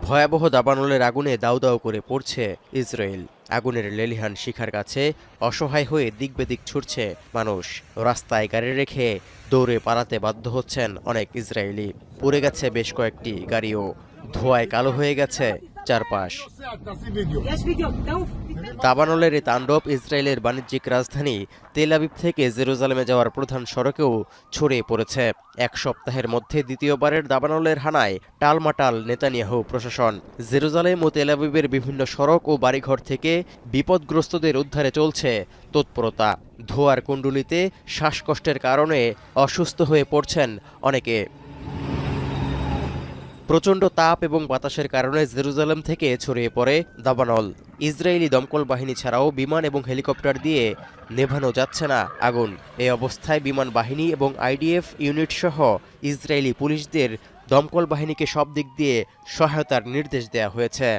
ভয়াবহ দাবানলের আগুনে দাউ দাউ করে পড়ছে ইসরায়েল। আগুনের লেলিহান শিখার কাছে অসহায় হয়ে দিক বেদিক ছুটছে মানুষ। রাস্তায় গাড়ি রেখে দৌড়ে পালাতে বাধ্য হচ্ছেন অনেক ইসরায়েলি। পুড়ে গেছে বেশ কয়েকটি গাড়িও। ধোঁয়ায় কালো হয়ে গেছে চারপাশ। দাবানলের এই তাণ্ডব ইসরায়েলের বাণিজ্যিক রাজধানী তেল আবিব থেকে জেরুজালেমে যাওয়ার প্রধান সড়কেও ছড়িয়ে পড়েছে। এক সপ্তাহের মধ্যে দ্বিতীয়বারের দাবানলের হানায় টালমাটাল নেতানিয়াহু প্রশাসন। জেরুজালেম ও তেল আবিবের বিভিন্ন সড়ক ও বাড়িঘর থেকে বিপদগ্রস্তদের উদ্ধারে চলছে তৎপরতা। ধোঁয়ার কুণ্ডুলিতে শ্বাসকষ্টের কারণে অসুস্থ হয়ে পড়ছেন অনেকে। প্রচণ্ড তাপ এবং বাতাসের কারণে জেরুজালেম থেকে ছড়িয়ে পড়ে দাবানল। ইসরায়েলি দমকল বাহিনী ছাড়াও বিমান এবং হেলিকপ্টার দিয়ে নেভানো যাচ্ছে না আগুন। এই অবস্থায় বিমান বাহিনী এবং আইডিএফ ইউনিট সহ ইসরায়েলি পুলিশদের দমকল বাহিনীকে সব দিক দিয়ে সহায়তার নির্দেশ দেওয়া হয়েছে।